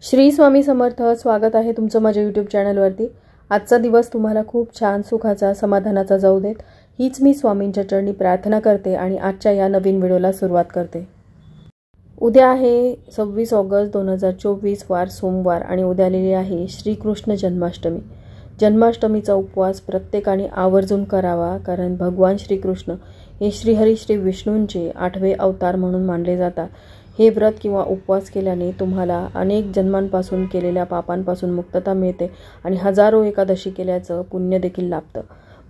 श्री स्वामी समर्थ। स्वागत आहे तुमचं माझ्या यूट्यूब चॅनलवरती। आजचा दिवस तुम्हाला खूप छान सुखाचा समाधानाचा जाऊ देत हीच मी स्वामींच्या चरणी प्रार्थना करते आणि आजच्या या नवीन व्हिडिओला सुरुवात करते। उद्या आहे 26 ऑगस्ट 2024 वार सोमवार आणि उद्या आलेली आहे श्रीकृष्ण जन्माष्टमी। जन्माष्टमीचा उपवास प्रत्येकाने आवर्जून करावा, कारण भगवान श्रीकृष्ण हे श्रीहरी श्री विष्णूंचे 8वे अवतार म्हणून मानले जातात। हे व्रत किंवा उपवास केल्याने तुम्हाला अनेक जन्मांपासून केलेल्या पापांपासून मुक्तता मिळते आणि हजारो एकादशी केल्याचं पुण्य देखील लाभतं।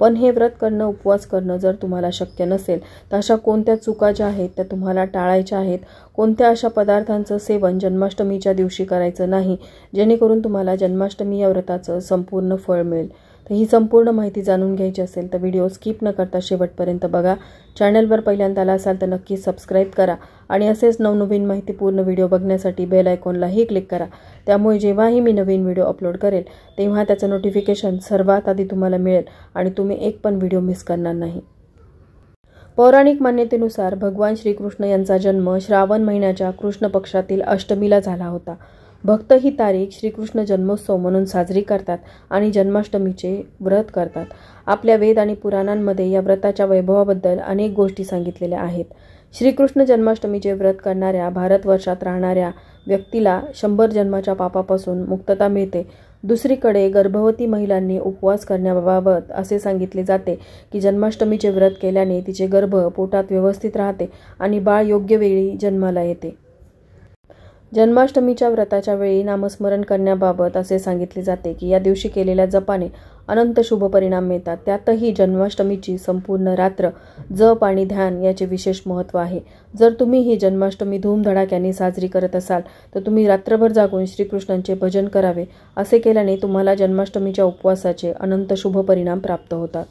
पण हे व्रत करणं, उपवास करणं जर तुम्हाला शक्य नसेल तर अशा कोणत्या चुका ज्या आहेत त्या तुम्हाला टाळायच्या आहेत, कोणत्या अशा पदार्थांचं सेवन जन्माष्टमीच्या दिवशी करायचं नाही जेणेकरून तुम्हाला जन्माष्टमी या व्रताचं संपूर्ण फळ मिळेल। तर ही संपूर्ण माहिती जाणून घ्यायची असेल तर व्हिडिओ स्किप न करता शेवटपर्यंत बघा। चॅनलवर पहिल्यांदा आला असाल तर नक्की सबस्क्राइब करा आणि असेच नवनवीन माहितीपूर्ण व्हिडिओ बघण्यासाठी बेल आयकॉनलाही क्लिक करा। त्यामुळे जेव्हाही मी नवीन व्हिडिओ अपलोड करेल तेव्हा त्याचं नोटिफिकेशन सर्वात आधी तुम्हाला मिळेल आणि तुम्ही एक पण व्हिडिओ मिस करणार नाही। पौराणिक मान्यतेनुसार भगवान श्रीकृष्ण यांचा जन्म श्रावण महिन्याच्या कृष्ण पक्षातील अष्टमीला झाला होता। भक्त ही तारीख श्रीकृष्ण जन्मोत्सव म्हणून साजरी करतात आणि जन्माष्टमीचे व्रत करतात। आपल्या वेद आणि पुराणांमध्ये या व्रताच्या वैभवाबद्दल अनेक गोष्टी सांगितलेल्या आहेत। श्रीकृष्ण जन्माष्टमीचे व्रत करणाऱ्या भारतवर्षात राहणाऱ्या व्यक्तीला 100 जन्माच्या पापापासून मुक्तता मिळते। दुसरीकडे गर्भवती महिलांनी उपवास करण्याबाबत असे सांगितले जाते की जन्माष्टमीचे व्रत केल्याने तिचे गर्भ पोटात व्यवस्थित राहते आणि बाळ योग्य वेळी जन्माला येते। जन्माष्टमीच्या व्रताच्या वेळी नामस्मरण करण्याबाबत असे सांगितले जाते की या दिवशी केलेल्या जपाने अनंत शुभ परिणाम मिळतात। त्यातही जन्माष्टमीची संपूर्ण रात्र जप आणि ध्यान याचे विशेष महत्त्व आहे। जर तुम्ही ही जन्माष्टमी धूमधडाक्याने साजरी करत असाल तर तुम्ही रात्रभर जागून श्रीकृष्णांचे भजन करावे। असे केल्याने तुम्हाला जन्माष्टमीच्या उपवासाचे अनंत शुभ परिणाम प्राप्त होतात।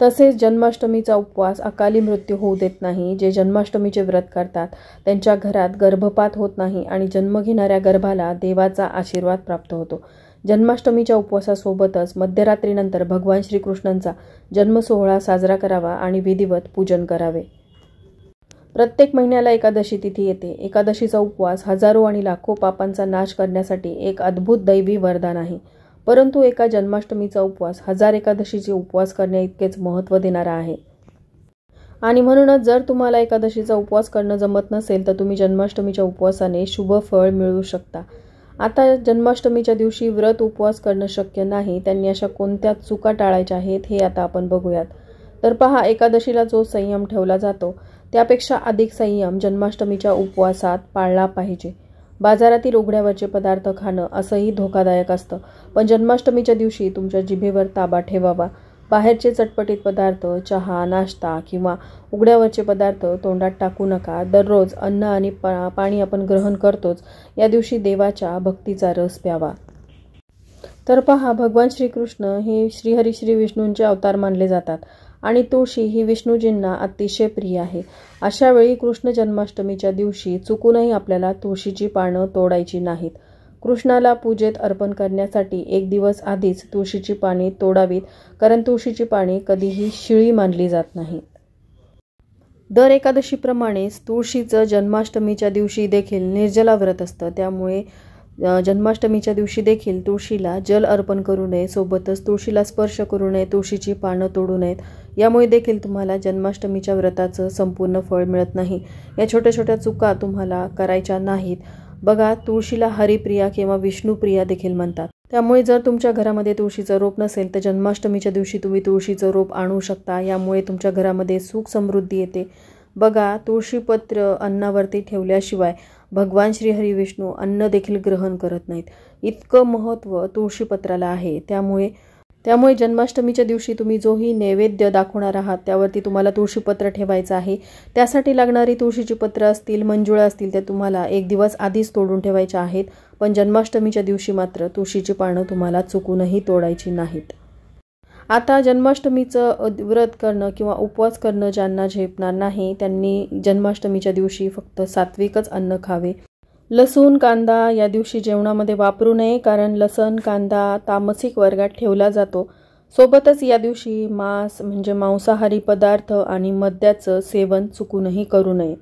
तसेच जन्माष्टमीचा उपवास अकाली मृत्यू होऊ देत नाही। जे जन्माष्टमीचे व्रत करतात त्यांच्या घरात गर्भपात होत नाही आणि जन्म घेणाऱ्या गर्भाला देवाचा आशीर्वाद प्राप्त होतो। जन्माष्टमीच्या उपवासासोबतच मध्यरात्रीनंतर भगवान श्रीकृष्णांचा जन्मसोहळा साजरा करावा आणि विधिवत पूजन करावे। प्रत्येक महिन्याला एकादशी तिथी येते। एकादशीचा उपवास हजारो आणि लाखो पापांचा नाश करण्यासाठी एक अद्भुत दैवी वरदान आहे। परंतु एका जन्माष्टमीचा उपवास 1000 एकादशीचे उपवास करण्या इतकेच महत्त्व देणारा आहे। आणि म्हणूनच जर तुम्हाला एकादशीचा उपवास करणं जमत नसेल तर तुम्ही जन्माष्टमीच्या उपवासाने शुभ फळ मिळवू शकता। आता जन्माष्टमीच्या दिवशी व्रत उपवास करणं शक्य नाही, त्यांनी अशा कोणत्या चुका टाळायच्या आहेत हे आता आपण बघूयात। तर पहा, एकादशीला जो संयम ठेवला जातो त्यापेक्षा अधिक संयम जन्माष्टमीच्या उपवासात पाळला पाहिजे। बाजारातील उघड्यावरचे पदार्थ खाणं असंही धोकादायक असतं, पण जन्माष्टमीच्या दिवशी तुमच्या जिभेवर ताबा ठेवावा। बाहेरचे चटपटीत पदार्थ, चहा, नाश्ता किंवा उघड्यावरचे पदार्थ तोंडात टाकू नका। दररोज अन्न आणि पाणी आपण ग्रहण करतोच, या दिवशी देवाच्या भक्तीचा रस प्यावा। तर पहा, भगवान श्रीकृष्ण हे श्रीहरी श्री विष्णूंचे अवतार मानले जातात आणि तुळशी ही विष्णूजींना अतिशय प्रिय आहे। अशा वेळी कृष्ण जन्माष्टमीच्या दिवशी चुकूनही आपल्याला तुळशीची पानं तोडायची नाहीत। कृष्णाला पूजेत अर्पण करण्यासाठी एक दिवस आधीच तुळशीची पाने तोडावीत, कारण तुळशीची पाने कधीही शिळी मानली जात नाहीत। दर एकादशीप्रमाणेच तुळशीचं जन्माष्टमीच्या दिवशी देखील निर्जला व्रत असतं। त्यामुळे जन्माष्टमीच्या दिवशी देखील तुळशीला जल अर्पण करू नये, सोबतच तुळशीला स्पर्श करू नये, तुळशीची पानं तोडू नयेत। यामुळे देखील तुम्हाला जन्माष्टमीच्या व्रताचं संपूर्ण फळ मिळत नाही। या छोट्या छोट्या चुका तुम्हाला करायच्या नाहीत। बघा, तुळशीला हरिप्रिया किंवा विष्णुप्रिया देखील म्हणतात। त्यामुळे जर तुमच्या घरामध्ये तुळशीचं रोप नसेल तर जन्माष्टमीच्या दिवशी तुम्ही तुळशीचं रोप आणू शकता। यामुळे तुमच्या घरामध्ये सुख समृद्धी येते। बघा, तुळशीपत्र अन्नावरती ठेवल्याशिवाय भगवान श्रीहरी विष्णू अन्न देखील ग्रहण करत नाहीत। इतकं महत्त्व तुळशीपत्राला आहे। त्यामुळे जन्माष्टमीच्या दिवशी तुम्ही जोही नैवेद्य दाखवणार आहात त्यावरती तुम्हाला तुळशीपत्र ठेवायचं आहे। त्यासाठी लागणारी तुळशीची पत्र असतील, मंजुळा असतील, त्या तुम्हाला एक दिवस आधीच तोडून ठेवायच्या आहेत। पण जन्माष्टमीच्या दिवशी मात्र तुळशीची पानं तुम्हाला चुकूनही तोडायची नाहीत। आता जन्माष्टमीचं व्रत करणं किंवा उपवास करणं ज्यांना झेपणार नाही त्यांनी जन्माष्टमीच्या दिवशी फक्त सात्विकच अन्न खावे। लसूण, कांदा या दिवशी जेवणामध्ये वापरू नये, कारण लसण, कांदा तामसिक वर्गात ठेवला जातो। सोबतच या दिवशी मांस म्हणजे मांसाहारी पदार्थ आणि मद्याचं सेवन चुकूनही करू नये।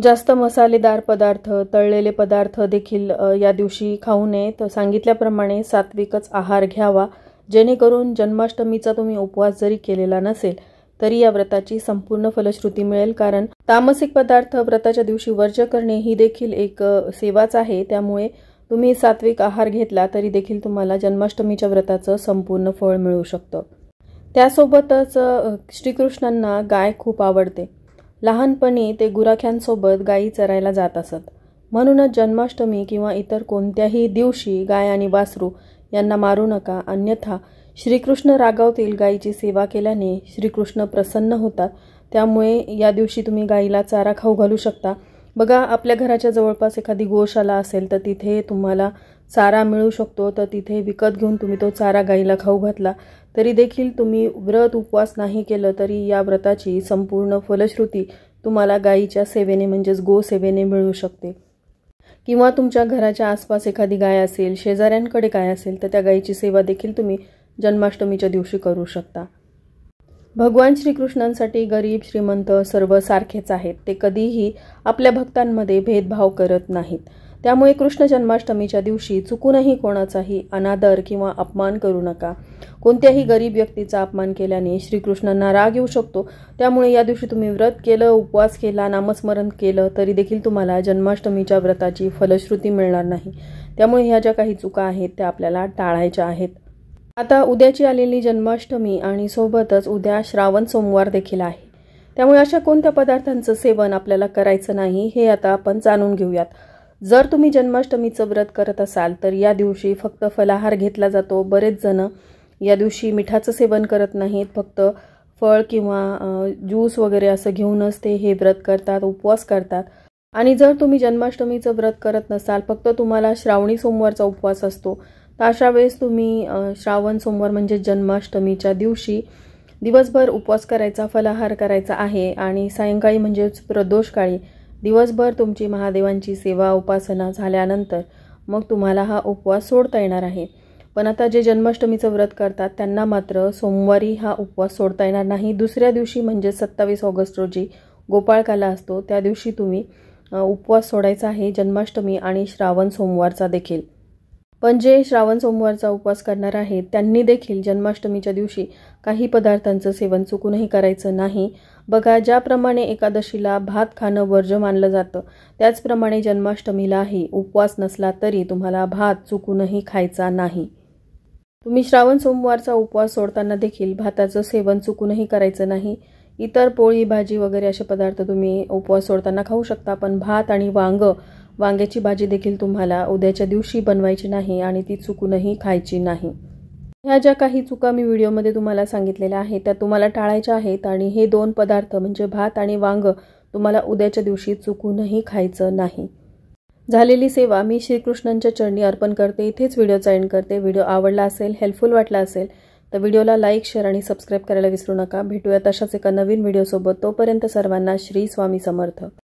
जास्त मसालेदार पदार्थ, तळलेले पदार्थ देखील या दिवशी खाऊ नयेत. सांगितल्याप्रमाणे सात्विकच आहार घ्यावा, जेणेकरून जन्माष्टमीचा तुम्ही उपवास जरी केलेला नसेल तरी या व्रताची संपूर्ण फलश्रुती मिळेल. कारण तामसिक पदार्थ व्रताच्या दिवशी वर्ज्य करणे ही देखील एक सेवाच आहे. त्यामुळे तुम्ही सात्विक आहार घेतला तरी देखील तुम्हाला जन्माष्टमीच्या व्रताचं संपूर्ण फळ मिळू शकतं. त्यासोबतच श्रीकृष्णांना गाय खूप आवडते. लहानपणी ते गुराख्यांसोबत गायी चरायला जात असत. म्हणूनच जन्माष्टमी किंवा इतर कोणत्याही दिवशी गाय आणि वासरू यांना मारू नका, अन्यथा श्रीकृष्ण रागावतील. गायीची सेवा केल्याने श्रीकृष्ण प्रसन्न होतात. त्यामुळे या दिवशी तुम्ही गायीला चारा खाऊ घालू शकता. बघा, आपल्या घराच्या जवळपास एखादी गोशाला असेल तर तिथे तुम्हाला चारा मिळू शकतो. तर तिथे विकत घेऊन तुम्ही तो चारा गायीला खाऊ घातला तरी देखील तुम्ही व्रत उपवास नाही केलं तरी या व्रताची संपूर्ण फलश्रुती तुम्हाला गायीच्या सेवेने म्हणजेच गोसेवेने मिळू शकते. किंवा तुमच्या घराच्या आसपास एखादी गाय असेल, शेजाऱ्यांकडे गाय असेल तर त्या गायीची सेवा देखील तुम्ही जन्माष्टमीच्या दिवशी करू शकता. भगवान श्रीकृष्णांसाठी गरीब श्रीमंत सर्व सारखेच आहेत. ते कधीही आपल्या भक्तांमध्ये भेदभाव करत नाहीत. त्यामुळे कृष्ण जन्माष्टमीच्या दिवशी चुकूनही कोणाचाही अनादर किंवा अपमान करू नका. कोणत्याही गरीब व्यक्तीचा अपमान केल्याने श्रीकृष्णांना राग येऊ शकतो. त्यामुळे या दिवशी तुम्ही व्रत केलं, उपवास केला, नामस्मरण केलं तरी देखील तुम्हाला जन्माष्टमीच्या व्रताची फलश्रुती मिळणार नाही. त्यामुळे ह्या ज्या काही चुका आहेत त्या आपल्याला टाळायच्या आहेत. आता उद्याची आलेली जन्माष्टमी आणि सोबतच उद्या श्रावण सोमवार देखील आहे. त्यामुळे अशा कोणत्या पदार्थांचं सेवन आपल्याला करायचं नाही हे आता आपण जाणून घेऊयात. जर तुम्ही जन्माष्टमीचं व्रत करत असाल तर या दिवशी फक्त फलाहार घेतला जातो. बरेच जण या दिवशी मिठाचं सेवन करत नाहीत, फक्त फळ किंवा ज्यूस वगैरे असं घेऊनच ते हे व्रत करतात, उपवास करतात. आणि जर तुम्ही जन्माष्टमीचं व्रत करत नसाल, फक्त तुम्हाला श्रावणी सोमवारचा उपवास असतो, तर अशा वेळेस तुम्ही श्रावण सोमवार म्हणजे जन्माष्टमीच्या दिवशी दिवसभर उपवास करायचा, फलाहार करायचा आहे आणि सायंकाळी म्हणजेच प्रदोषकाळी दिवसभर तुमची महादेवांची सेवा उपासना झाल्यानंतर मग तुम्हाला हा उपवास सोडता येणार आहे. पण आता जे जन्माष्टमीचं व्रत करतात त्यांना मात्र सोमवारी हा उपवास सोडता येणार नाही. दुसऱ्या दिवशी म्हणजे 27 ऑगस्ट रोजी गोपाळकाला असतो, त्या दिवशी तुम्ही उपवास सोडायचा आहे, जन्माष्टमी आणि श्रावण सोमवारचा देखील. पण जे श्रावण सोमवारचा उपवास करणार आहेत त्यांनी देखील जन्माष्टमीच्या दिवशी काही पदार्थांचं सेवन चुकूनही करायचं नाही. बघा, ज्याप्रमाणे एकादशीला भात खाणं वर्ज्य मानलं जातं त्याचप्रमाणे जन्माष्टमीलाही उपवास नसला तरी तुम्हाला भात चुकूनही खायचा नाही. तुम्ही श्रावण सोमवारचा उपवास सोडताना देखील भाताचं सेवन चुकूनही करायचं नाही. इतर पोळी भाजी वगैरे असे पदार्थ तुम्ही उपवास सोडताना खाऊ शकता, पण भात आणि वांग्याची भाजी देखील तुम्हाला उद्याच्या दिवशी बनवायची नाही आणि ती चुकूनही खायची नाही. ह्या ज्या काही चुका मी व्हिडिओमध्ये तुम्हाला सांगितलेल्या आहेत त्या तुम्हाला टाळायच्या आहेत आणि हे 2 पदार्थ म्हणजे भात आणि वांग तुम्हाला उद्याच्या दिवशी चुकूनही खायचं नाही. झालेली सेवा मी श्रीकृष्णांच्या चरणी अर्पण करते. इथेच व्हिडिओचा एंड करते. व्हिडिओ आवडला असेल, हेल्पफुल वाटला असेल तर व्हिडिओला लाईक, शेअर आणि सबस्क्राईब करायला विसरू नका. भेटूया तशाच एका नवीन व्हिडिओसोबत. तोपर्यंत सर्वांना श्री स्वामी समर्थ.